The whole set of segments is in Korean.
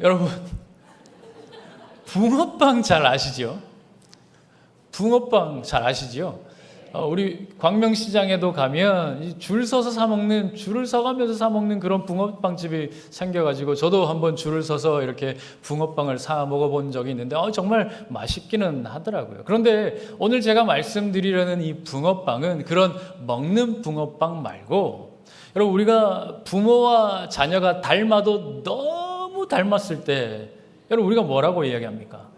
여러분, 붕어빵 잘 아시죠? 붕어빵 잘 아시죠? 우리 광명시장에도 가면 줄 서서 사 먹는, 줄을 서가면서 사 먹는 그런 붕어빵 집이 생겨가지고 저도 한번 줄을 서서 이렇게 붕어빵을 사 먹어본 적이 있는데 정말 맛있기는 하더라고요. 그런데 오늘 제가 말씀드리려는 이 붕어빵은 그런 먹는 붕어빵 말고, 여러분, 우리가 부모와 자녀가 닮아도 너무 닮았을 때 여러분, 우리가 뭐라고 이야기합니까?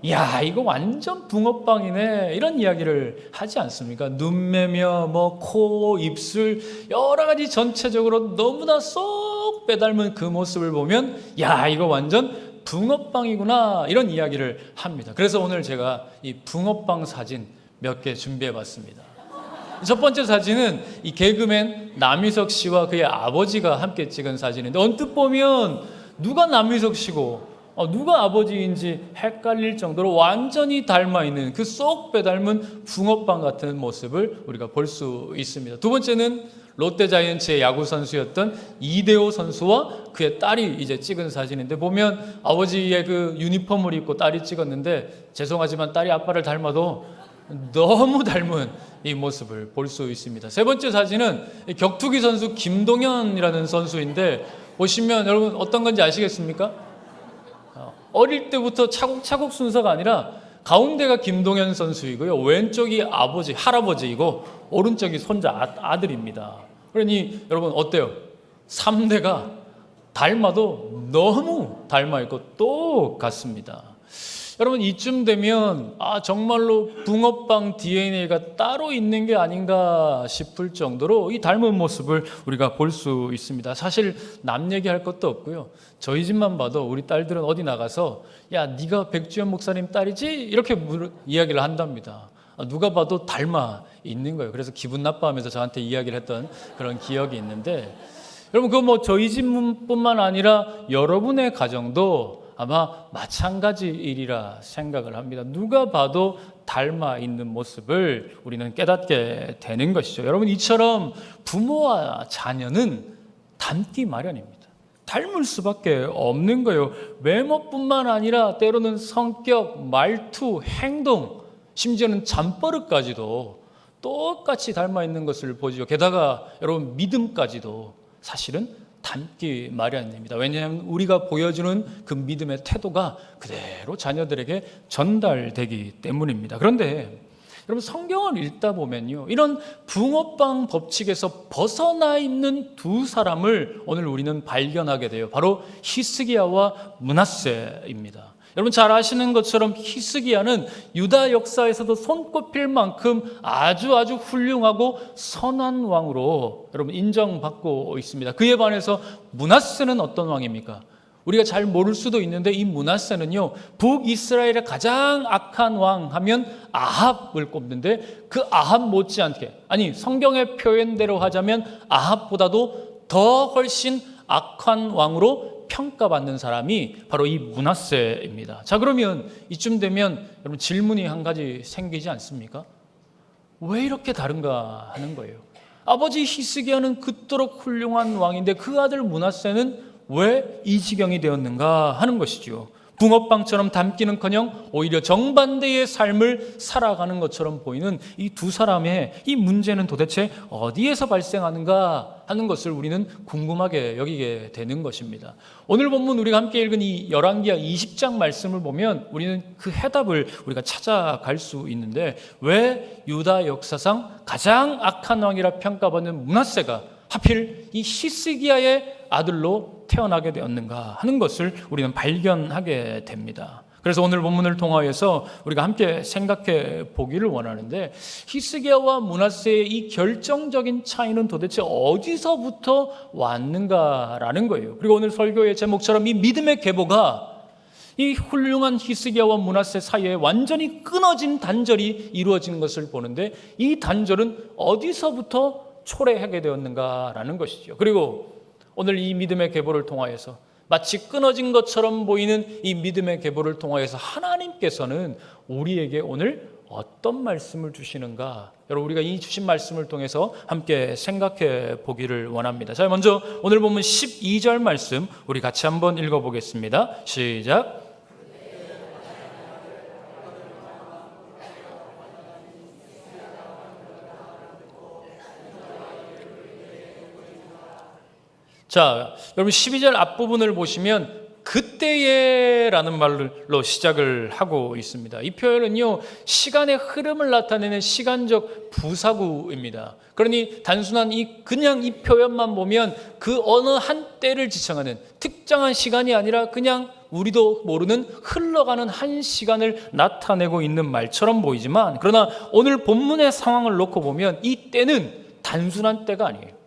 야, 이거 완전 붕어빵이네, 이런 이야기를 하지 않습니까? 눈매며 코, 입술 여러 가지 전체적으로 너무나 쏙 빼닮은 그 모습을 보면 야, 이거 완전 붕어빵이구나, 이런 이야기를 합니다. 그래서 오늘 제가 이 붕어빵 사진 몇 개 준비해 봤습니다. 첫 번째 사진은 이 개그맨 남희석 씨와 그의 아버지가 함께 찍은 사진인데, 언뜻 보면 누가 남희석 씨고 누가 아버지인지 헷갈릴 정도로 완전히 닮아있는 그 쏙 빼닮은 붕어빵 같은 모습을 우리가 볼 수 있습니다. 두 번째는 롯데자이언츠의 야구 선수였던 이대호 선수와 그의 딸이 이제 찍은 사진인데, 보면 아버지의 그 유니폼을 입고 딸이 찍었는데, 죄송하지만 딸이 아빠를 닮아도 너무 닮은 이 모습을 볼 수 있습니다. 세 번째 사진은 격투기 선수 김동현이라는 선수인데, 보시면 여러분 어떤 건지 아시겠습니까? 어릴 때부터 차곡차곡 순서가 아니라 가운데가 김동현 선수이고요, 왼쪽이 아버지, 할아버지이고 오른쪽이 손자, 아들입니다. 그러니 여러분 어때요? 3대가 닮아도 너무 닮아있고 똑같습니다. 여러분, 이쯤 되면 정말로 붕어빵 DNA가 따로 있는 게 아닌가 싶을 정도로 이 닮은 모습을 우리가 볼 수 있습니다. 사실 남 얘기할 것도 없고요, 저희 집만 봐도 우리 딸들은 어디 나가서 야, 네가 백주현 목사님 딸이지? 이렇게 이야기를 한답니다. 누가 봐도 닮아 있는 거예요. 그래서 기분 나빠하면서 저한테 이야기를 했던 그런 기억이 있는데, 여러분, 그거 저희 집뿐만 아니라 여러분의 가정도 아마 마찬가지 일이라 생각을 합니다. 누가 봐도 닮아 있는 모습을 우리는 깨닫게 되는 것이죠. 여러분, 이처럼 부모와 자녀는 닮기 마련입니다. 닮을 수밖에 없는 거예요. 외모뿐만 아니라 때로는 성격, 말투, 행동, 심지어는 잠버릇까지도 똑같이 닮아 있는 것을 보죠. 게다가 여러분, 믿음까지도 사실은 닮기 마련입니다. 왜냐하면 우리가 보여주는 그 믿음의 태도가 그대로 자녀들에게 전달되기 때문입니다. 그런데 여러분, 성경을 읽다 보면요, 이런 붕어빵 법칙에서 벗어나 있는 두 사람을 오늘 우리는 발견하게 돼요. 바로 히스기야와 므낫세입니다. 여러분, 잘 아시는 것처럼 히스기야는 유다 역사에서도 손꼽힐 만큼 아주 훌륭하고 선한 왕으로 여러분 인정받고 있습니다. 그에 반해서 므낫세는 어떤 왕입니까? 우리가 잘 모를 수도 있는데, 이 므낫세는요, 북이스라엘의 가장 악한 왕 하면 아합을 꼽는데, 그 아합 못지않게, 아니 성경의 표현대로 하자면 아합보다도 더 훨씬 악한 왕으로 평가받는 사람이 바로 이 므낫세입니다. 자, 그러면 이쯤 되면 여러분 질문이 한 가지 생기지 않습니까? 왜 이렇게 다른가 하는 거예요. 아버지 히스기야는 그토록 훌륭한 왕인데 그 아들 므낫세는 왜 이 지경이 되었는가 하는 것이죠. 붕어빵처럼 닮기는커녕 오히려 정반대의 삶을 살아가는 것처럼 보이는 이 두 사람의 이 문제는 도대체 어디에서 발생하는가 하는 것을 우리는 궁금하게 여기게 되는 것입니다. 오늘 본문 우리가 함께 읽은 이 열왕기하 20장 말씀을 보면 우리는 그 해답을 우리가 찾아갈 수 있는데, 왜 유다 역사상 가장 악한 왕이라 평가받는 므낫세가 하필 이 히스기야의 아들로 태어나게 되었는가 하는 것을 우리는 발견하게 됩니다. 그래서 오늘 본문을 통하여서 우리가 함께 생각해 보기를 원하는데, 히스기야와 므낫세의 이 결정적인 차이는 도대체 어디서부터 왔는가라는 거예요. 그리고 오늘 설교의 제목처럼 이 믿음의 계보가 이 훌륭한 히스기야와 므낫세 사이에 완전히 끊어진 단절이 이루어진 것을 보는데, 이 단절은 어디서부터 초래하게 되었는가라는 것이죠. 그리고 오늘 이 믿음의 계보를 통하여서 마치 끊어진 것처럼 보이는 이 믿음의 계보를 통하여서 하나님께서는 우리에게 오늘 어떤 말씀을 주시는가? 여러분, 우리가 이 주신 말씀을 통해서 함께 생각해 보기를 원합니다. 자, 먼저 오늘 본문 12절 말씀 우리 같이 한번 읽어보겠습니다. 시작. 자, 여러분 12절 앞부분을 보시면 그때에라는 말로 시작을 하고 있습니다. 이 표현은요, 시간의 흐름을 나타내는 시간적 부사구입니다. 그러니 단순한 그냥 이 표현만 보면 그 어느 한때를 지칭하는 특정한 시간이 아니라 그냥 우리도 모르는 흘러가는 한 시간을 나타내고 있는 말처럼 보이지만, 그러나 오늘 본문의 상황을 놓고 보면 이 때는 단순한 때가 아니에요.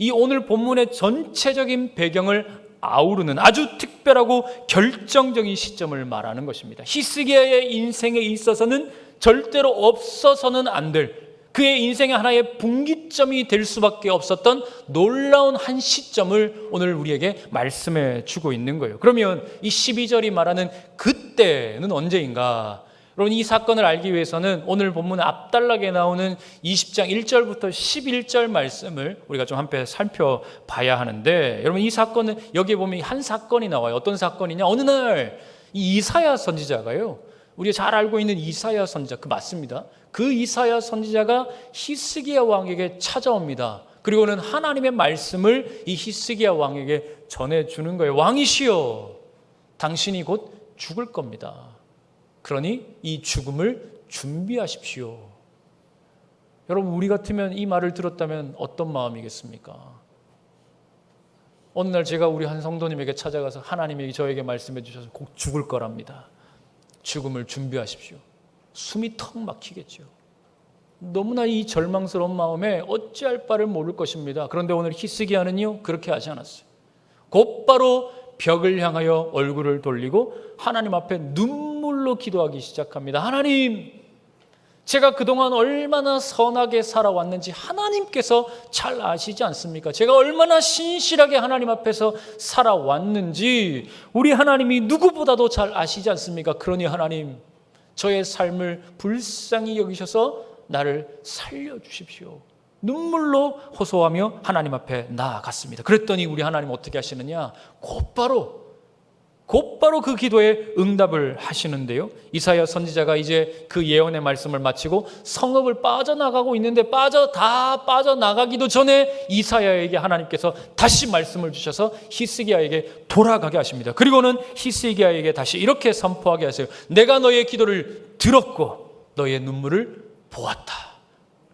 이 오늘 본문의 전체적인 배경을 아우르는 아주 특별하고 결정적인 시점을 말하는 것입니다. 히스기야의 인생에 있어서는 절대로 없어서는 안 될, 그의 인생의 하나의 분기점이 될 수밖에 없었던 놀라운 한 시점을 오늘 우리에게 말씀해 주고 있는 거예요. 그러면 이 12절이 말하는 그때는 언제인가? 여러분, 이 사건을 알기 위해서는 오늘 본문 앞단락에 나오는 20장 1절부터 11절 말씀을 우리가 좀 한번 살펴봐야 하는데, 여러분 이 사건은 여기에 보면 한 사건이 나와요. 어떤 사건이냐? 어느 날 이 이사야 선지자가요, 우리가 잘 알고 있는 이사야 선지자, 그 맞습니다. 그 이사야 선지자가 히스기야 왕에게 찾아옵니다. 그리고는 하나님의 말씀을 이 히스기야 왕에게 전해주는 거예요. 왕이시여, 당신이 곧 죽을 겁니다. 그러니 이 죽음을 준비하십시오. 여러분, 우리 같으면 이 말을 들었다면 어떤 마음이겠습니까? 어느 날 제가 우리 한 성도님에게 찾아가서 하나님이 저에게 말씀해 주셔서 곧 죽을 거랍니다. 죽음을 준비하십시오. 숨이 턱 막히겠죠. 너무나 이 절망스러운 마음에 어찌할 바를 모를 것입니다. 그런데 오늘 히스기야는요, 그렇게 하지 않았어요. 곧바로 벽을 향하여 얼굴을 돌리고 하나님 앞에 눈물로 기도하기 시작합니다. 하나님, 제가 그동안 얼마나 선하게 살아왔는지 하나님께서 잘 아시지 않습니까? 제가 얼마나 신실하게 하나님 앞에서 살아왔는지 우리 하나님이 누구보다도 잘 아시지 않습니까? 그러니 하나님, 저의 삶을 불쌍히 여기셔서 나를 살려주십시오. 눈물로 호소하며 하나님 앞에 나아갔습니다. 그랬더니 우리 하나님 어떻게 하시느냐? 곧바로 그 기도에 응답을 하시는데요. 이사야 선지자가 이제 그 예언의 말씀을 마치고 성읍을 빠져나가고 있는데 빠져나가기도 전에 이사야에게 하나님께서 다시 말씀을 주셔서 히스기야에게 돌아가게 하십니다. 그리고는 히스기야에게 다시 이렇게 선포하게 하세요. 내가 너의 기도를 들었고 너의 눈물을 보았다.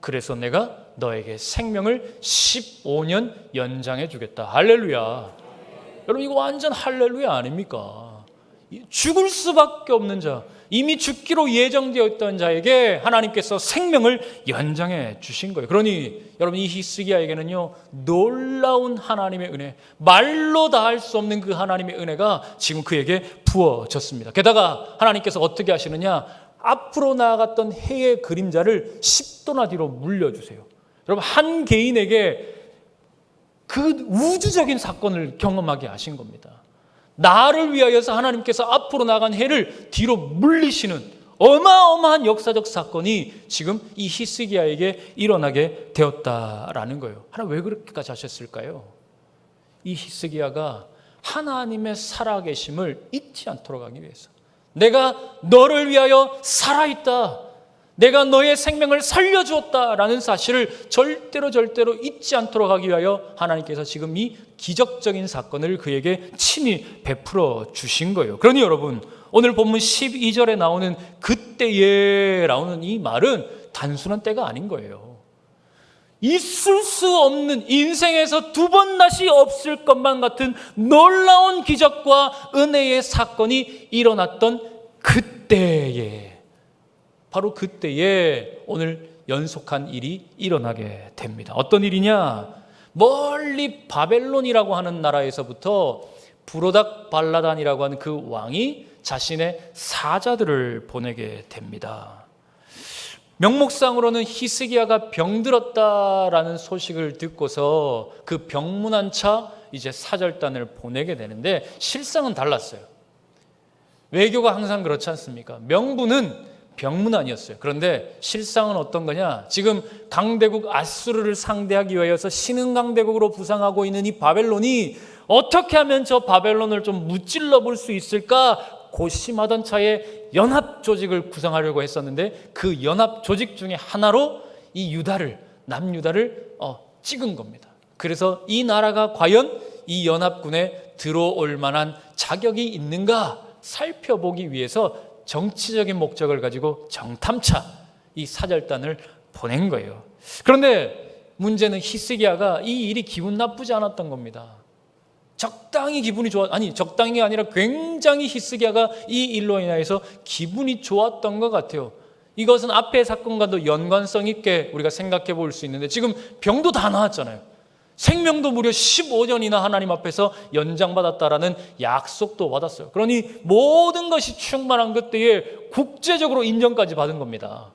그래서 내가 너에게 생명을 15년 연장해 주겠다. 할렐루야. 여러분, 이거 완전 할렐루야 아닙니까? 죽을 수밖에 없는 자, 이미 죽기로 예정되어 있던 자에게 하나님께서 생명을 연장해 주신 거예요. 그러니 여러분, 이 히스기야에게는요, 놀라운 하나님의 은혜, 말로 다 할 수 없는 그 하나님의 은혜가 지금 그에게 부어졌습니다. 게다가 하나님께서 어떻게 하시느냐? 앞으로 나아갔던 해의 그림자를 10도나 뒤로 물려주세요. 여러분, 한 개인에게 그 우주적인 사건을 경험하게 하신 겁니다. 나를 위하여서 하나님께서 앞으로 나간 해를 뒤로 물리시는 어마어마한 역사적 사건이 지금 이 히스기야에게 일어나게 되었다라는 거예요. 하나님 왜 그렇게까지 하셨을까요? 이 히스기야가 하나님의 살아계심을 잊지 않도록 하기 위해서, 내가 너를 위하여 살아있다, 내가 너의 생명을 살려주었다라는 사실을 절대로 잊지 않도록 하기 위하여 하나님께서 지금 이 기적적인 사건을 그에게 친히 베풀어 주신 거예요. 그러니 여러분, 오늘 본문 12절에 나오는 그때에 나오는 이 말은 단순한 때가 아닌 거예요. 있을 수 없는, 인생에서 두 번 다시 없을 것만 같은 놀라운 기적과 은혜의 사건이 일어났던 그때에, 바로 그때에 오늘 연속한 일이 일어나게 됩니다. 어떤 일이냐? 멀리 바벨론이라고 하는 나라에서부터 부로닥 발라단이라고 하는 그 왕이 자신의 사자들을 보내게 됩니다. 명목상으로는 히스기야가 병들었다라는 소식을 듣고서 그 병문안 차 이제 사절단을 보내게 되는데, 실상은 달랐어요. 외교가 항상 그렇지 않습니까? 명분은 병문안이었어요. 그런데 실상은 어떤 거냐? 지금 강대국 아수르를 상대하기 위하여서 신흥강대국으로 부상하고 있는 이 바벨론이 어떻게 하면 저 바벨론을 좀 무찔러 볼 수 있을까 고심하던 차에 연합 조직을 구성하려고 했었는데 그 연합 조직 중에 하나로 이 유다를, 남유다를 찍은 겁니다. 그래서 이 나라가 과연 이 연합군에 들어올 만한 자격이 있는가 살펴보기 위해서 정치적인 목적을 가지고 정탐차 이 사절단을 보낸 거예요. 그런데 문제는 히스기야가 이 일이 기분 나쁘지 않았던 겁니다. 적당히 기분이 적당히 아니라 굉장히 히스기야가 이 일로 인하여서 기분이 좋았던 것 같아요. 이것은 앞의 사건과도 연관성 있게 우리가 생각해 볼 수 있는데 지금 병도 다 나았잖아요. 생명도 무려 15년이나 하나님 앞에서 연장받았다라는 약속도 받았어요. 그러니 모든 것이 충만한 그때에 국제적으로 인정까지 받은 겁니다.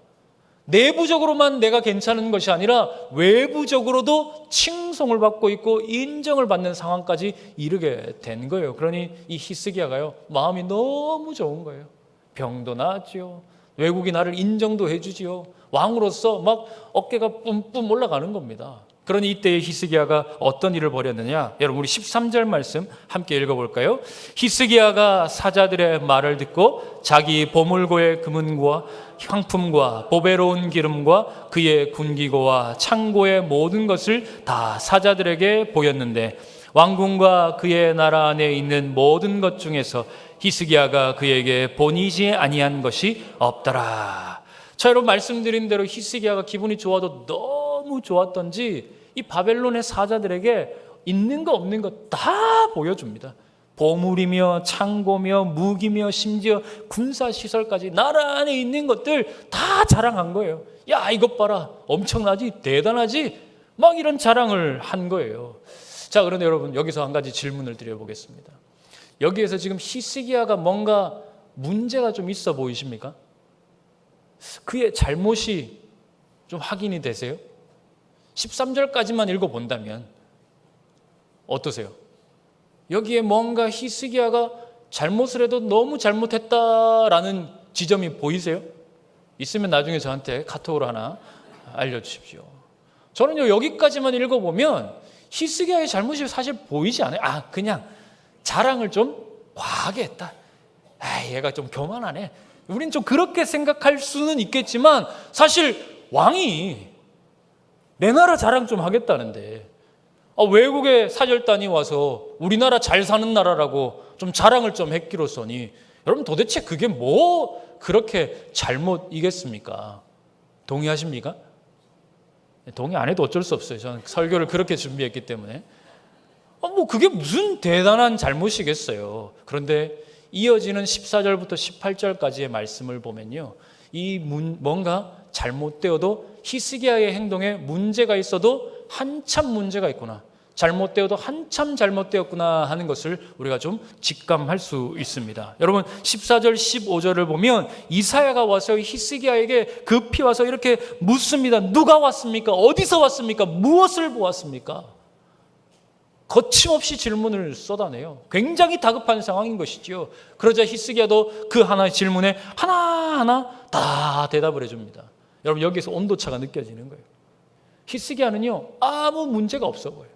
내부적으로만 내가 괜찮은 것이 아니라 외부적으로도 칭송을 받고 있고 인정을 받는 상황까지 이르게 된 거예요. 그러니 이 히스기야가요, 마음이 너무 좋은 거예요. 병도 나았지요. 외국이 나를 인정도 해주지요. 왕으로서 막 어깨가 뿜뿜 올라가는 겁니다. 그러니 이때의 히스기야가 어떤 일을 벌였느냐? 여러분 우리 13절 말씀 함께 읽어볼까요? 히스기야가 사자들의 말을 듣고 자기 보물고의 금은과 향품과 보배로운 기름과 그의 군기고와 창고의 모든 것을 다 사자들에게 보였는데 왕궁과 그의 나라 안에 있는 모든 것 중에서 히스기야가 그에게 본이지 아니한 것이 없더라. 자, 여러분 말씀드린 대로 히스기야가 기분이 좋아도 너무 좋았던지 이 바벨론의 사자들에게 있는 거 없는 거 다 보여줍니다. 보물이며 창고며 무기며 심지어 군사시설까지 나라 안에 있는 것들 다 자랑한 거예요. 야, 이것 봐라, 엄청나지, 대단하지, 막 이런 자랑을 한 거예요. 자, 그런데 여러분 여기서 한 가지 질문을 드려보겠습니다. 여기에서 지금 히스기야가 뭔가 문제가 좀 있어 보이십니까? 그의 잘못이 좀 확인이 되세요? 13절까지만 읽어본다면 어떠세요? 여기에 뭔가 히스기야가 잘못을 해도 너무 잘못했다라는 지점이 보이세요? 있으면 나중에 저한테 카톡으로 하나 알려주십시오. 저는요, 여기까지만 읽어보면 히스기야의 잘못이 사실 보이지 않아요. 그냥 자랑을 좀 과하게 했다. 얘가 좀 교만하네. 우린 좀 그렇게 생각할 수는 있겠지만 사실 왕이 내 나라 자랑 좀 하겠다는데 외국의 사절단이 와서 우리나라 잘 사는 나라라고 좀 자랑을 좀 했기로써니 여러분 도대체 그게 뭐 그렇게 잘못이겠습니까? 동의하십니까? 동의 안 해도 어쩔 수 없어요. 저는 설교를 그렇게 준비했기 때문에 뭐 그게 무슨 대단한 잘못이겠어요. 그런데 이어지는 14절부터 18절까지의 말씀을 보면요, 뭔가 잘못되어도 히스기야의 행동에 문제가 있어도 한참 문제가 있구나, 잘못되어도 한참 잘못되었구나 하는 것을 우리가 좀 직감할 수 있습니다. 여러분 14절 15절을 보면 이사야가 와서 히스기야에게 급히 와서 이렇게 묻습니다. 누가 왔습니까? 어디서 왔습니까? 무엇을 보았습니까? 거침없이 질문을 쏟아내요. 굉장히 다급한 상황인 것이지요. 그러자 히스기야도 그 하나의 질문에 하나하나 다 대답을 해줍니다. 여러분 여기서 온도차가 느껴지는 거예요. 히스기야는요, 아무 문제가 없어 보여요.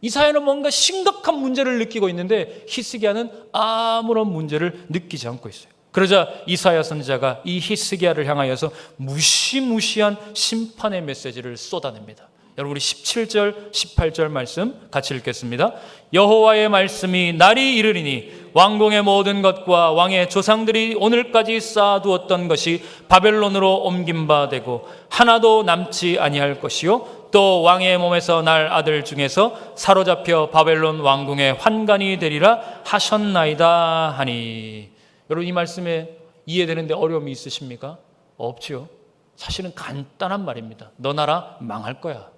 이사야는 뭔가 심각한 문제를 느끼고 있는데 히스기야는 아무런 문제를 느끼지 않고 있어요. 그러자 이사야 선지자가 이 히스기야를 향하여서 무시무시한 심판의 메시지를 쏟아냅니다. 여러분 우리 17절 18절 말씀 같이 읽겠습니다. 여호와의 말씀이 날이 이르리니 왕궁의 모든 것과 왕의 조상들이 오늘까지 쌓아두었던 것이 바벨론으로 옮긴 바 되고 하나도 남지 아니할 것이요 또 왕의 몸에서 날 아들 중에서 사로잡혀 바벨론 왕궁의 환관이 되리라 하셨나이다 하니. 여러분 이 말씀에 이해되는데 어려움이 있으십니까? 없지요. 사실은 간단한 말입니다. 너 나라 망할 거야.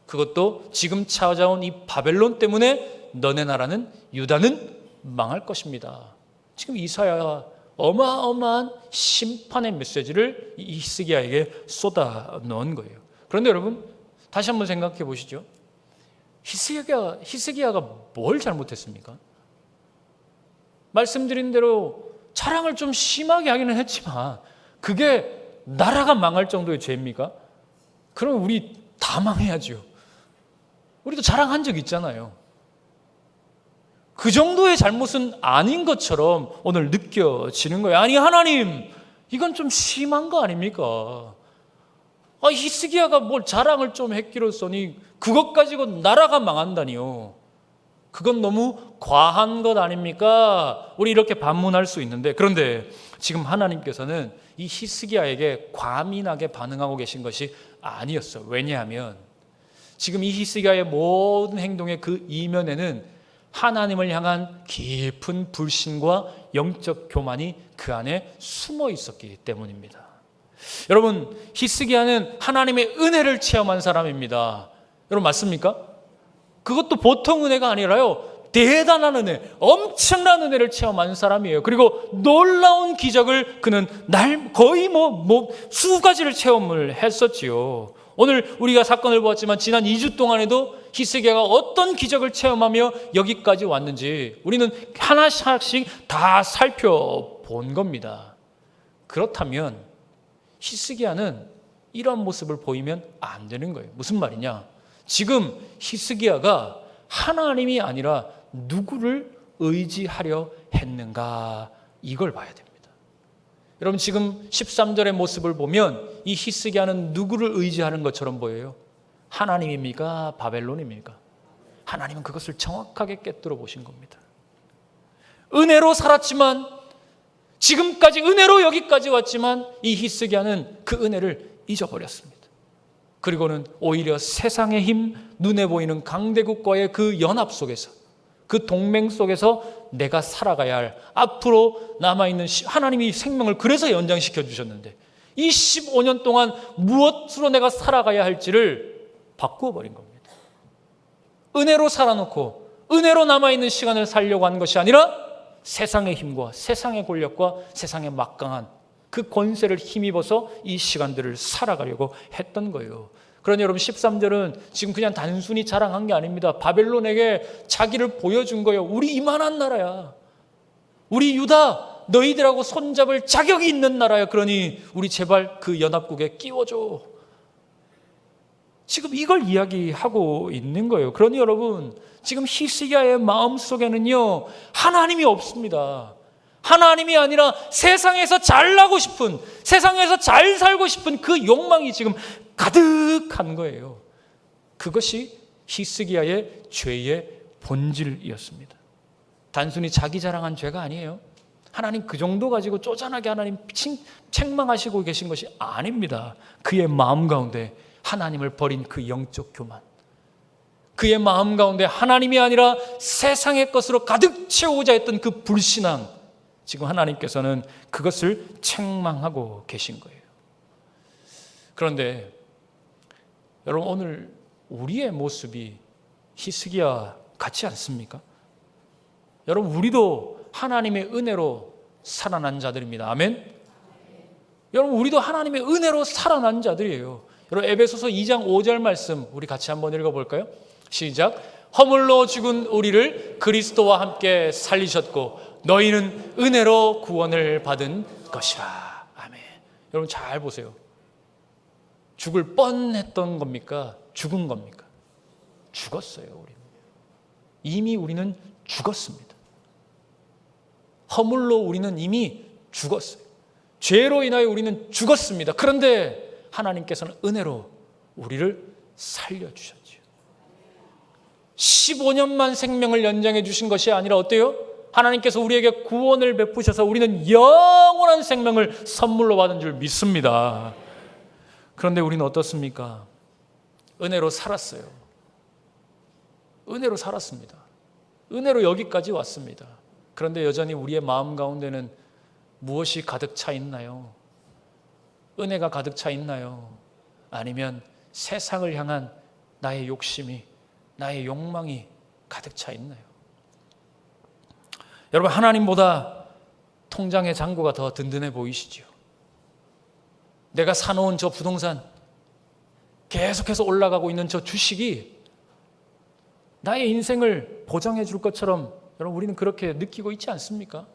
그것도 지금 찾아온 이 바벨론 때문에 너네 나라는, 유다는 망할 것입니다. 지금 이사야가 어마어마한 심판의 메시지를 히스기야에게 쏟아 넣은 거예요. 그런데 여러분 다시 한번 생각해 보시죠. 히스기야가 뭘 잘못했습니까? 말씀드린 대로 자랑을 좀 심하게 하기는 했지만 그게 나라가 망할 정도의 죄입니까? 그럼 우리 다 망해야죠. 우리도 자랑한 적 있잖아요. 그 정도의 잘못은 아닌 것처럼 오늘 느껴지는 거예요. 아니 하나님, 이건 좀 심한 거 아닙니까? 히스기야가 뭘 자랑을 좀 했기로써니 그것 가지고 나라가 망한다니요. 그건 너무 과한 것 아닙니까? 우리 이렇게 반문할 수 있는데, 그런데 지금 하나님께서는 이 히스기야에게 과민하게 반응하고 계신 것이 아니었어요. 왜냐하면 지금 이 히스기야의 모든 행동의 그 이면에는 하나님을 향한 깊은 불신과 영적 교만이 그 안에 숨어 있었기 때문입니다. 여러분, 히스기야는 하나님의 은혜를 체험한 사람입니다. 여러분 맞습니까? 그것도 보통 은혜가 아니라요, 대단한 은혜, 엄청난 은혜를 체험한 사람이에요. 그리고 놀라운 기적을 그는 거의 수가지를 체험을 했었지요. 오늘 우리가 사건을 보았지만 지난 2주 동안에도 히스기야가 어떤 기적을 체험하며 여기까지 왔는지 우리는 하나씩 다 살펴본 겁니다. 그렇다면 히스기야는 이런 모습을 보이면 안 되는 거예요. 무슨 말이냐? 지금 히스기야가 하나님이 아니라 누구를 의지하려 했는가, 이걸 봐야 됩니다. 여러분, 지금 13절의 모습을 보면 이 히스기야는 누구를 의지하는 것처럼 보여요? 하나님입니까? 바벨론입니까? 하나님은 그것을 정확하게 꿰뚫어 보신 겁니다. 은혜로 살았지만, 지금까지 은혜로 여기까지 왔지만 이 히스기야는 그 은혜를 잊어버렸습니다. 그리고는 오히려 세상의 힘, 눈에 보이는 강대국과의 그 연합 속에서, 그 동맹 속에서 내가 살아가야 할, 앞으로 남아있는 하나님이 생명을 그래서 연장시켜 주셨는데 이 15년 동안 무엇으로 내가 살아가야 할지를 바꾸어 버린 겁니다. 은혜로 살아놓고 은혜로 남아있는 시간을 살려고 하는 것이 아니라 세상의 힘과 세상의 권력과 세상의 막강한 그 권세를 힘입어서 이 시간들을 살아가려고 했던 거예요. 그러니 여러분, 13절은 지금 그냥 단순히 자랑한 게 아닙니다. 바벨론에게 자기를 보여준 거예요. 우리 이만한 나라야. 우리 유다, 너희들하고 손잡을 자격이 있는 나라야. 그러니 우리 제발 그 연합국에 끼워줘. 지금 이걸 이야기하고 있는 거예요. 그러니 여러분, 지금 히스기야의 마음속에는요, 하나님이 없습니다. 하나님이 아니라 세상에서 잘나고 싶은, 세상에서 잘 살고 싶은 그 욕망이 지금 가득한 거예요. 그것이 히스기야의 죄의 본질이었습니다. 단순히 자기 자랑한 죄가 아니에요. 하나님 그 정도 가지고 쪼잔하게 하나님 책망하시고 계신 것이 아닙니다. 그의 마음 가운데 하나님을 버린 그 영적 교만, 그의 마음 가운데 하나님이 아니라 세상의 것으로 가득 채우고자 했던 그 불신앙, 지금 하나님께서는 그것을 책망하고 계신 거예요. 그런데 여러분, 오늘 우리의 모습이 히스기야 같지 않습니까? 여러분, 우리도 하나님의 은혜로 살아난 자들입니다. 아멘? 여러분, 우리도 하나님의 은혜로 살아난 자들이에요. 여러분, 에베소서 2장 5절 말씀 우리 같이 한번 읽어볼까요? 시작. 허물로 죽은 우리를 그리스도와 함께 살리셨고 너희는 은혜로 구원을 받은 것이라. 아멘. 여러분 잘 보세요. 죽을 뻔했던 겁니까? 죽은 겁니까? 죽었어요. 우리는 이미 우리는 죽었습니다. 허물로 우리는 이미 죽었어요. 죄로 인하여 우리는 죽었습니다. 그런데 하나님께서는 은혜로 우리를 살려주셨죠. 15년만 생명을 연장해 주신 것이 아니라 어때요? 하나님께서 우리에게 구원을 베푸셔서 우리는 영원한 생명을 선물로 받은 줄 믿습니다. 그런데 우리는 어떻습니까? 은혜로 살았어요. 은혜로 살았습니다. 은혜로 여기까지 왔습니다. 그런데 여전히 우리의 마음 가운데는 무엇이 가득 차 있나요? 은혜가 가득 차 있나요? 아니면 세상을 향한 나의 욕심이, 나의 욕망이 가득 차 있나요? 여러분, 하나님보다 통장의 잔고가 더 든든해 보이시죠? 내가 사놓은 저 부동산, 계속해서 올라가고 있는 저 주식이 나의 인생을 보장해 줄 것처럼 여러분, 우리는 그렇게 느끼고 있지 않습니까?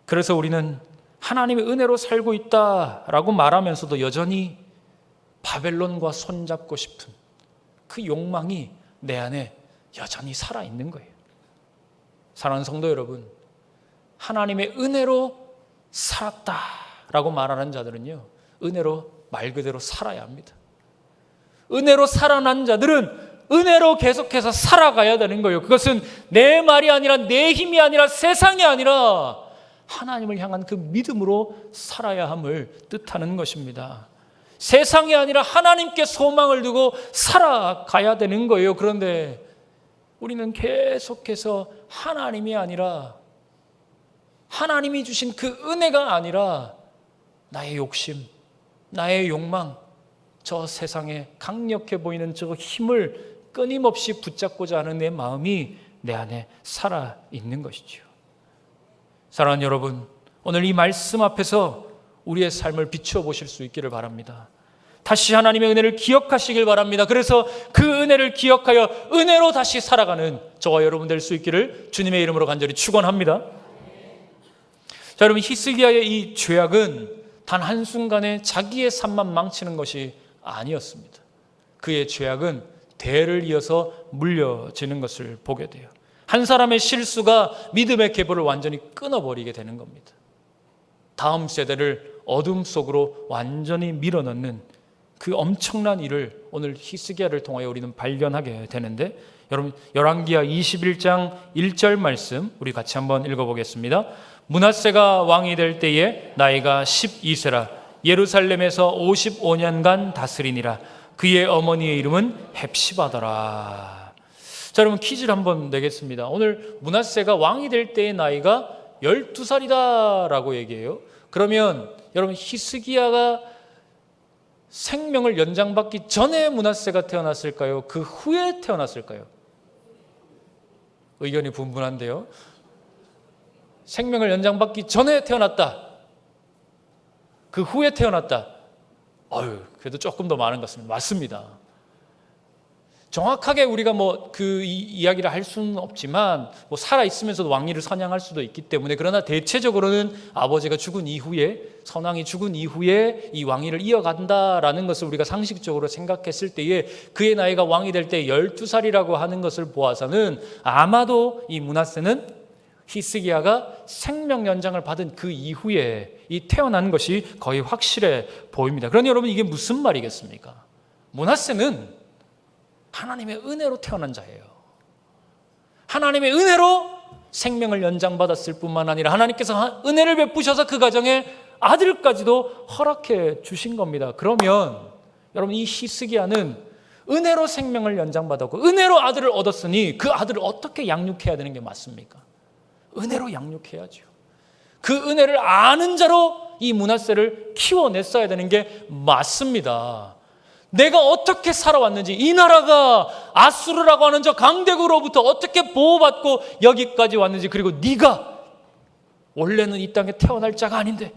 그래서 우리는 하나님의 은혜로 살고 있다라고 말하면서도 여전히 바벨론과 손잡고 싶은 그 욕망이 내 안에 여전히 살아있는 거예요. 사랑하는 성도 여러분, 하나님의 은혜로 살았다라고 말하는 자들은요, 은혜로 말 그대로 살아야 합니다. 은혜로 살아난 자들은 은혜로 계속해서 살아가야 되는 거예요. 그것은 내 말이 아니라, 내 힘이 아니라, 세상이 아니라 하나님을 향한 그 믿음으로 살아야 함을 뜻하는 것입니다. 세상이 아니라 하나님께 소망을 두고 살아가야 되는 거예요. 그런데 우리는 계속해서 하나님이 아니라, 하나님이 주신 그 은혜가 아니라 나의 욕심, 나의 욕망, 저 세상에 강력해 보이는 저 힘을 끊임없이 붙잡고자 하는 내 마음이 내 안에 살아있는 것이죠. 사랑하는 여러분, 오늘 이 말씀 앞에서 우리의 삶을 비추어 보실 수 있기를 바랍니다. 다시 하나님의 은혜를 기억하시길 바랍니다. 그래서 그 은혜를 기억하여 은혜로 다시 살아가는 저와 여러분 될 수 있기를 주님의 이름으로 간절히 축원합니다. 자, 여러분, 히스기야의 이 죄악은 단 한순간에 자기의 삶만 망치는 것이 아니었습니다. 그의 죄악은 대를 이어서 물려지는 것을 보게 돼요. 한 사람의 실수가 믿음의 계보를 완전히 끊어버리게 되는 겁니다. 다음 세대를 어둠 속으로 완전히 밀어넣는 그 엄청난 일을 오늘 히스기야를 통하여 우리는 발견하게 되는데, 여러분, 열왕기하 21장 1절 말씀 우리 같이 한번 읽어보겠습니다. 므낫세가 왕이 될 때에 나이가 12세라 예루살렘에서 55년간 다스리니라. 그의 어머니의 이름은 헵시바더라. 자, 여러분, 퀴즈를 한번 내겠습니다. 오늘 므낫세가 왕이 될 때의 나이가 12살이다 라고 얘기해요. 그러면 여러분, 히스기야가 생명을 연장받기 전에 므낫세가 태어났을까요? 그 후에 태어났을까요? 의견이 분분한데요. 생명을 연장받기 전에 태어났다, 그 후에 태어났다. 그래도 조금 더 많은 것 같습니다. 맞습니다. 정확하게 우리가 그 이야기를 할 수는 없지만 살아 있으면서도 왕위를 선양할 수도 있기 때문에, 그러나 대체적으로는 아버지가 죽은 이후에, 선왕이 죽은 이후에 이 왕위를 이어간다라는 것을 우리가 상식적으로 생각했을 때에 그의 나이가 왕이 될 때 12살이라고 하는 것을 보아서는 아마도 이 므낫세는 히스기야가 생명 연장을 받은 그 이후에 이 태어난 것이 거의 확실해 보입니다. 그러니 여러분, 이게 무슨 말이겠습니까? 므낫세는 하나님의 은혜로 태어난 자예요. 하나님의 은혜로 생명을 연장받았을 뿐만 아니라 하나님께서 은혜를 베푸셔서 그 가정에 아들까지도 허락해 주신 겁니다. 그러면 여러분, 이 히스기야는 은혜로 생명을 연장받았고 은혜로 아들을 얻었으니 그 아들을 어떻게 양육해야 되는 게 맞습니까? 은혜로 양육해야죠. 그 은혜를 아는 자로 이 므낫세를 키워냈어야 되는 게 맞습니다. 내가 어떻게 살아왔는지, 이 나라가 아수르라고 하는 저 강대국으로부터 어떻게 보호받고 여기까지 왔는지, 그리고 네가 원래는 이 땅에 태어날 자가 아닌데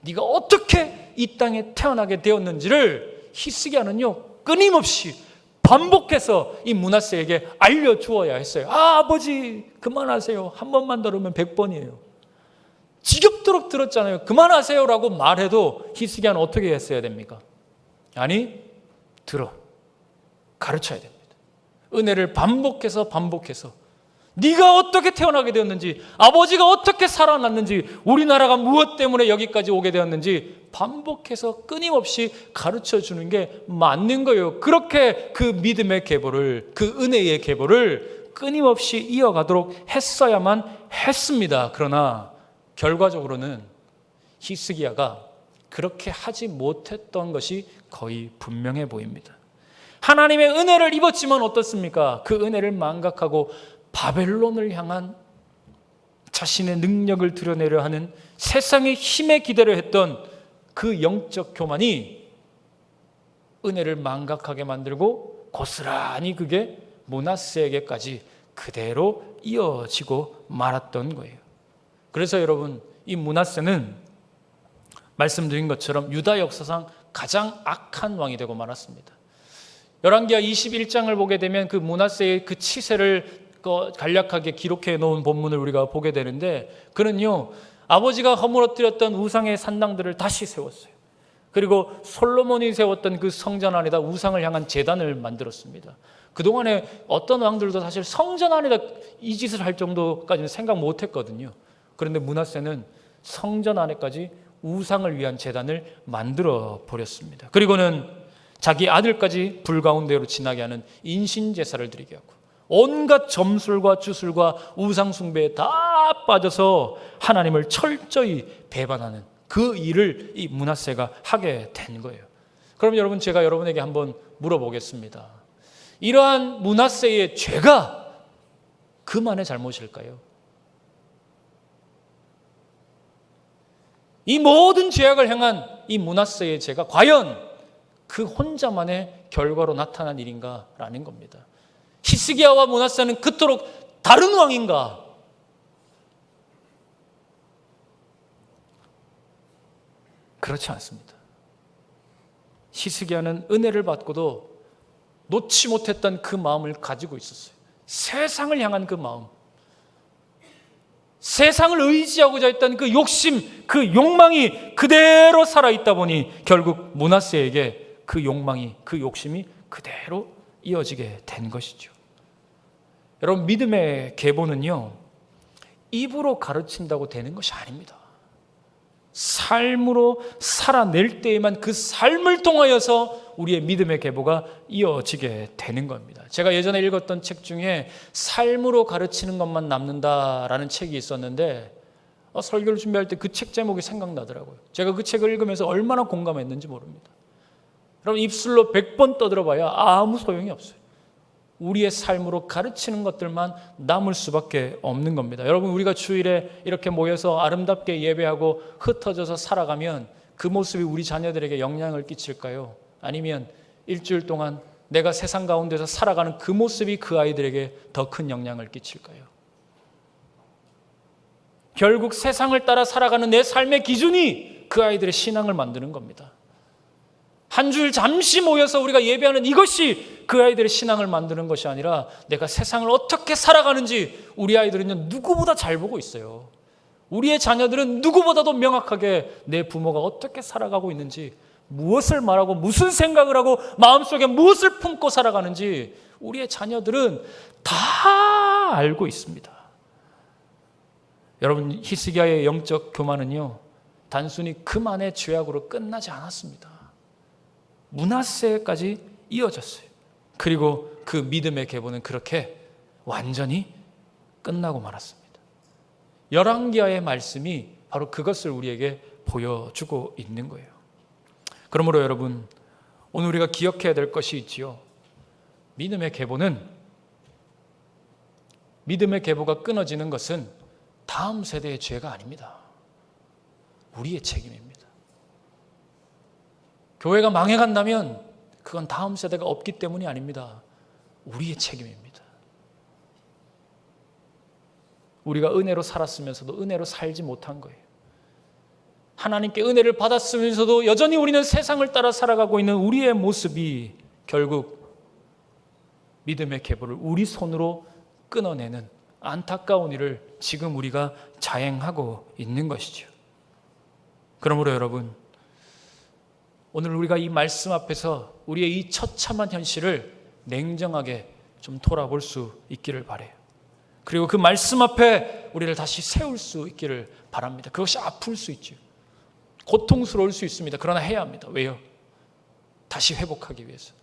네가 어떻게 이 땅에 태어나게 되었는지를 히스기야는요, 끊임없이 반복해서 이 므낫세에게 알려주어야 했어요. 아버지 그만하세요. 한 번만 들으면 100번이에요. 지겹도록 들었잖아요. 그만하세요라고 말해도 히스기야는 어떻게 했어야 됩니까? 아니, 가르쳐야 됩니다. 은혜를 반복해서 네가 어떻게 태어나게 되었는지, 아버지가 어떻게 살아났는지, 우리나라가 무엇 때문에 여기까지 오게 되었는지 반복해서 끊임없이 가르쳐주는 게 맞는 거예요. 그렇게 그 믿음의 계보를, 그 은혜의 계보를 끊임없이 이어가도록 했어야만 했습니다. 그러나 결과적으로는 히스기야가 그렇게 하지 못했던 것이 거의 분명해 보입니다. 하나님의 은혜를 입었지만 어떻습니까? 그 은혜를 망각하고 바벨론을 향한 자신의 능력을 드러내려 하는 세상의 힘에 기대려 했던 그 영적 교만이 은혜를 망각하게 만들고 고스란히 그게 므낫세에게까지 그대로 이어지고 말았던 거예요. 그래서 여러분, 이 므낫세는 말씀드린 것처럼 유다 역사상 가장 악한 왕이 되고 말았습니다. 열왕기하 21장을 보게 되면 그 므낫세의 그 치세를 간략하게 기록해 놓은 본문을 우리가 보게 되는데, 그는요, 아버지가 허물어뜨렸던 우상의 산당들을 다시 세웠어요. 그리고 솔로몬이 세웠던 그 성전 안에다 우상을 향한 제단을 만들었습니다. 그동안에 어떤 왕들도 사실 성전 안에다 이 짓을 할 정도까지는 생각 못했거든요. 그런데 므낫세는 성전 안에까지 우상을 위한 제단을 만들어 버렸습니다. 그리고는 자기 아들까지 불가운데로 지나게 하는 인신제사를 드리게 하고 온갖 점술과 주술과 우상 숭배에 다 빠져서 하나님을 철저히 배반하는 그 일을 이 므낫세가 하게 된 거예요. 그럼 여러분, 제가 여러분에게 한번 물어보겠습니다. 이러한 므낫세의 죄가 그만의 잘못일까요? 이 모든 죄악을 행한 이 므낫세의 죄가 과연 그 혼자만의 결과로 나타난 일인가라는 겁니다. 히스기야와 므낫세는 그토록 다른 왕인가? 그렇지 않습니다. 히스기야는 은혜를 받고도 놓지 못했던 그 마음을 가지고 있었어요. 세상을 향한 그 마음, 세상을 의지하고자 했던 그 욕심, 그 욕망이 그대로 살아있다 보니 결국 므낫세에게 그 욕망이, 그 욕심이 그대로 이어지게 된 것이죠. 여러분, 믿음의 계보는요, 입으로 가르친다고 되는 것이 아닙니다. 삶으로 살아낼 때에만 그 삶을 통하여서 우리의 믿음의 계보가 이어지게 되는 겁니다. 제가 예전에 읽었던 책 중에 삶으로 가르치는 것만 남는다라는 책이 있었는데 설교를 준비할 때 그 책 제목이 생각나더라고요. 제가 그 책을 읽으면서 얼마나 공감했는지 모릅니다. 여러분, 입술로 100번 떠들어봐야 아무 소용이 없어요. 우리의 삶으로 가르치는 것들만 남을 수밖에 없는 겁니다. 여러분, 우리가 주일에 이렇게 모여서 아름답게 예배하고 흩어져서 살아가면 그 모습이 우리 자녀들에게 영향을 끼칠까요? 아니면 일주일 동안 내가 세상 가운데서 살아가는 그 모습이 그 아이들에게 더 큰 영향을 끼칠까요? 결국 세상을 따라 살아가는 내 삶의 기준이 그 아이들의 신앙을 만드는 겁니다. 한 주일 잠시 모여서 우리가 예배하는 이것이 그 아이들의 신앙을 만드는 것이 아니라 내가 세상을 어떻게 살아가는지 우리 아이들은요, 누구보다 잘 보고 있어요. 우리의 자녀들은 누구보다도 명확하게 내 부모가 어떻게 살아가고 있는지, 무엇을 말하고 무슨 생각을 하고 마음속에 무엇을 품고 살아가는지 우리의 자녀들은 다 알고 있습니다. 여러분, 히스기야의 영적 교만은요, 단순히 그만의 죄악으로 끝나지 않았습니다. 므낫세까지 이어졌어요. 그리고 그 믿음의 계보는 그렇게 완전히 끝나고 말았습니다. 열왕기하의 말씀이 바로 그것을 우리에게 보여주고 있는 거예요. 그러므로 여러분, 오늘 우리가 기억해야 될 것이 있지요. 믿음의 계보가 끊어지는 것은 다음 세대의 죄가 아닙니다. 우리의 책임입니다. 교회가 망해간다면 그건 다음 세대가 없기 때문이 아닙니다. 우리의 책임입니다. 우리가 은혜로 살았으면서도 은혜로 살지 못한 거예요. 하나님께 은혜를 받았으면서도 여전히 우리는 세상을 따라 살아가고 있는 우리의 모습이 결국 믿음의 계보를 우리 손으로 끊어내는 안타까운 일을 지금 우리가 자행하고 있는 것이죠. 그러므로 여러분, 오늘 우리가 이 말씀 앞에서 우리의 이 처참한 현실을 냉정하게 좀 돌아볼 수 있기를 바라요. 그리고 그 말씀 앞에 우리를 다시 세울 수 있기를 바랍니다. 그것이 아플 수 있죠. 고통스러울 수 있습니다. 그러나 해야 합니다. 왜요? 다시 회복하기 위해서.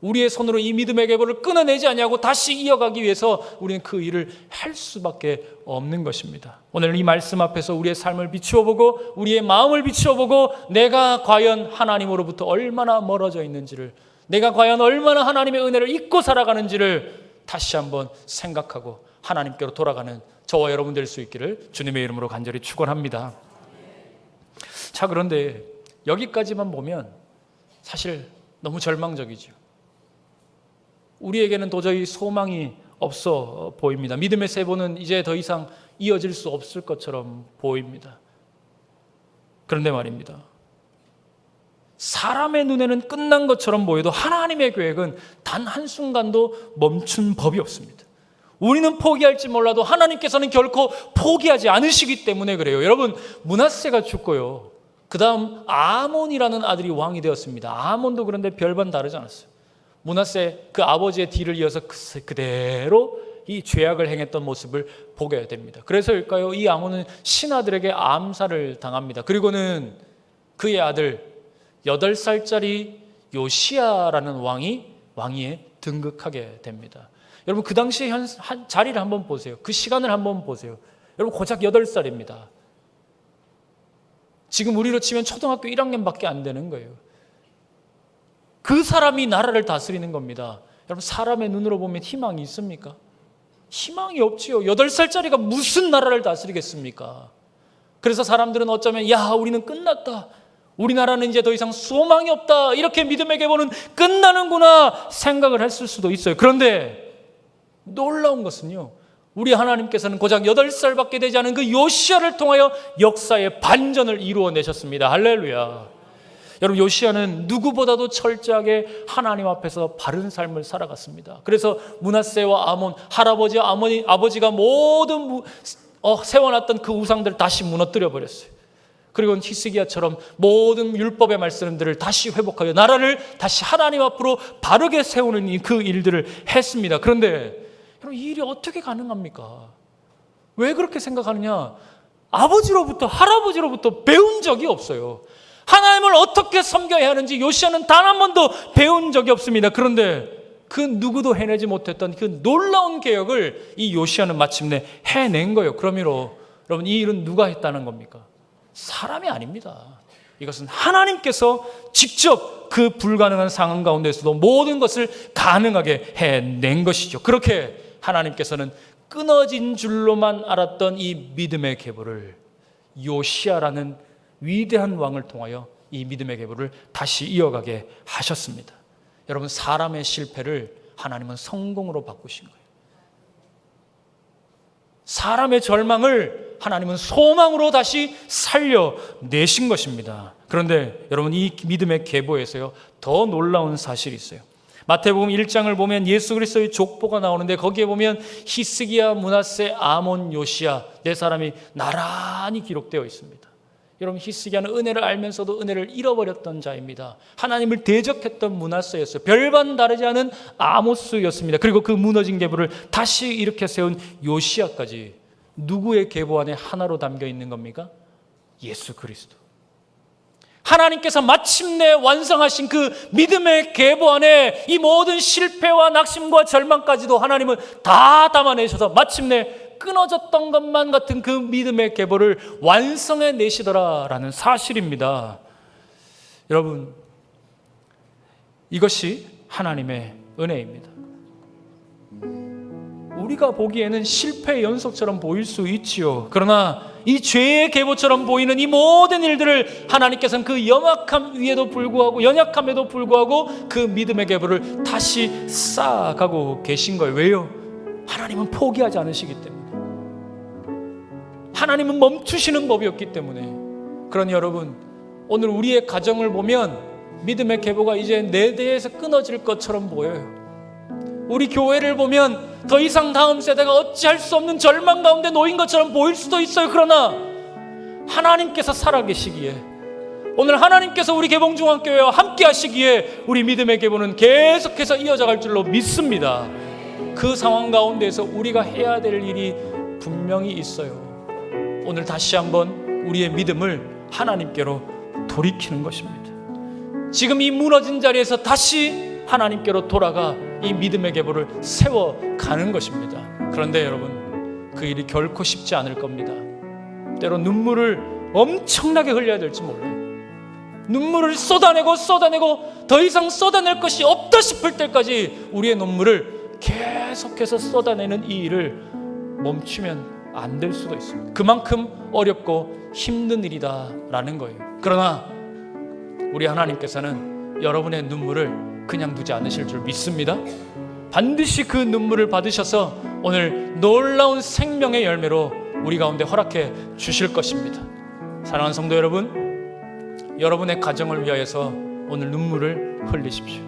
우리의 손으로 이 믿음의 계보를 끊어내지 아니하고 다시 이어가기 위해서 우리는 그 일을 할 수밖에 없는 것입니다. 오늘 이 말씀 앞에서 우리의 삶을 비추어보고 우리의 마음을 비추어보고 내가 과연 하나님으로부터 얼마나 멀어져 있는지를, 내가 과연 얼마나 하나님의 은혜를 잊고 살아가는지를 다시 한번 생각하고 하나님께로 돌아가는 저와 여러분 될 수 있기를 주님의 이름으로 간절히 축원합니다. 자, 그런데 여기까지만 보면 사실 너무 절망적이죠. 우리에게는 도저히 소망이 없어 보입니다. 믿음의 세보는 이제 더 이상 이어질 수 없을 것처럼 보입니다. 그런데 말입니다, 사람의 눈에는 끝난 것처럼 보여도 하나님의 계획은 단 한순간도 멈춘 법이 없습니다. 우리는 포기할지 몰라도 하나님께서는 결코 포기하지 않으시기 때문에 그래요. 여러분, 므낫세가 죽고요, 그 다음 아몬이라는 아들이 왕이 되었습니다. 아몬도 그런데 별반 다르지 않았어요. 므낫세 그 아버지의 뒤를 이어서 그대로 이 죄악을 행했던 모습을 보게 됩니다. 그래서일까요? 이 아몬은 신하들에게 암살을 당합니다. 그리고는 그의 아들 8살짜리 요시야라는 왕위에 등극하게 됩니다. 여러분, 그 당시의 자리를 한번 보세요. 그 시간을 한번 보세요. 여러분, 고작 8살입니다. 지금 우리로 치면 초등학교 1학년밖에 안 되는 거예요. 그 사람이 나라를 다스리는 겁니다. 여러분, 사람의 눈으로 보면 희망이 있습니까? 희망이 없지요. 8살짜리가 무슨 나라를 다스리겠습니까? 그래서 사람들은 어쩌면 우리는 끝났다, 우리나라는 이제 더 이상 소망이 없다, 이렇게 믿음의 계보는 끝나는구나 생각을 했을 수도 있어요. 그런데 놀라운 것은요, 우리 하나님께서는 고작 8살밖에 되지 않은 그 요시야를 통하여 역사의 반전을 이루어내셨습니다. 할렐루야. 여러분, 요시야는 누구보다도 철저하게 하나님 앞에서 바른 삶을 살아갔습니다. 그래서 므낫세와 아몬, 아버지가 모든 세워놨던 그 우상들을 다시 무너뜨려 버렸어요. 그리고 히스기야처럼 모든 율법의 말씀들을 다시 회복하여 나라를 다시 하나님 앞으로 바르게 세우는 그 일들을 했습니다. 그런데 여러분, 이 일이 어떻게 가능합니까? 왜 그렇게 생각하느냐? 아버지로부터, 할아버지로부터 배운 적이 없어요. 하나님을 어떻게 섬겨야 하는지 요시야는 단 한 번도 배운 적이 없습니다. 그런데 그 누구도 해내지 못했던 그 놀라운 개혁을 이 요시야는 마침내 해낸 거예요. 그러므로 여러분, 이 일은 누가 했다는 겁니까? 사람이 아닙니다. 이것은 하나님께서 직접 그 불가능한 상황 가운데서도 모든 것을 가능하게 해낸 것이죠. 그렇게 하나님께서는 끊어진 줄로만 알았던 이 믿음의 계보를 요시야라는 위대한 왕을 통하여 이 믿음의 계보를 다시 이어가게 하셨습니다. 여러분, 사람의 실패를 하나님은 성공으로 바꾸신 거예요. 사람의 절망을 하나님은 소망으로 다시 살려내신 것입니다. 그런데 여러분, 이 믿음의 계보에서요, 더 놀라운 사실이 있어요. 마태복음 1장을 보면 예수 그리스도의 족보가 나오는데 거기에 보면 히스기야, 므낫세, 아몬, 요시야 네 사람이 나란히 기록되어 있습니다. 여러분, 히스기야는 은혜를 알면서도 은혜를 잃어버렸던 자입니다. 하나님을 대적했던 므낫세였어요. 별반 다르지 않은 아모스였습니다. 그리고 그 무너진 계보를 다시 일으켜 세운 요시야까지 누구의 계보 안에 하나로 담겨 있는 겁니까? 예수 그리스도. 하나님께서 마침내 완성하신 그 믿음의 계보 안에 이 모든 실패와 낙심과 절망까지도 하나님은 다 담아내셔서 마침내 끊어졌던 것만 같은 그 믿음의 계보를 완성해 내시더라라는 사실입니다. 여러분, 이것이 하나님의 은혜입니다. 우리가 보기에는 실패의 연속처럼 보일 수 있지요. 그러나 이 죄의 계보처럼 보이는 이 모든 일들을 하나님께서는 그 연약함에도 불구하고 그 믿음의 계보를 다시 쌓아가고 계신 거예요. 왜요? 하나님은 포기하지 않으시기 때문에. 하나님은 멈추시는 법이 없기 때문에. 그러니 여러분, 오늘 우리의 가정을 보면 믿음의 계보가 이제 내 대에서 끊어질 것처럼 보여요. 우리 교회를 보면 더 이상 다음 세대가 어찌할 수 없는 절망 가운데 놓인 것처럼 보일 수도 있어요. 그러나 하나님께서 살아계시기에, 오늘 하나님께서 우리 개봉중앙교회와 함께 하시기에 우리 믿음의 계보는 계속해서 이어져갈 줄로 믿습니다. 그 상황 가운데에서 우리가 해야 될 일이 분명히 있어요. 오늘 다시 한번 우리의 믿음을 하나님께로 돌이키는 것입니다. 지금 이 무너진 자리에서 다시 하나님께로 돌아가 이 믿음의 계보를 세워가는 것입니다. 그런데 여러분, 그 일이 결코 쉽지 않을 겁니다. 때로 눈물을 엄청나게 흘려야 될지 몰라요. 눈물을 쏟아내고 더 이상 쏟아낼 것이 없다 싶을 때까지 우리의 눈물을 계속해서 쏟아내는 이 일을 멈추면 안 될 수도 있습니다. 그만큼 어렵고 힘든 일이다라는 거예요. 그러나 우리 하나님께서는 여러분의 눈물을 그냥 두지 않으실 줄 믿습니다. 반드시 그 눈물을 받으셔서 오늘 놀라운 생명의 열매로 우리 가운데 허락해 주실 것입니다. 사랑하는 성도 여러분, 여러분의 가정을 위하여서 오늘 눈물을 흘리십시오.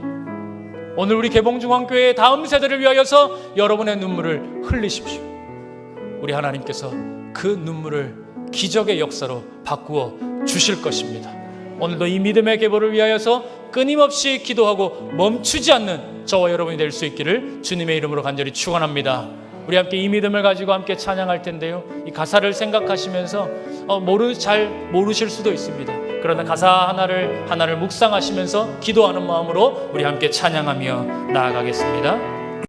오늘 우리 개봉중앙교회 다음 세대를 위하여서 여러분의 눈물을 흘리십시오. 우리 하나님께서 그 눈물을 기적의 역사로 바꾸어 주실 것입니다. 오늘도 이 믿음의 계보를 위하여서 끊임없이 기도하고 멈추지 않는 저와 여러분이 될 수 있기를 주님의 이름으로 간절히 축원합니다. 우리 함께 이 믿음을 가지고 함께 찬양할 텐데요, 이 가사를 생각하시면서 잘 모르실 수도 있습니다. 그러나 가사 하나를 묵상하시면서 기도하는 마음으로 우리 함께 찬양하며 나아가겠습니다.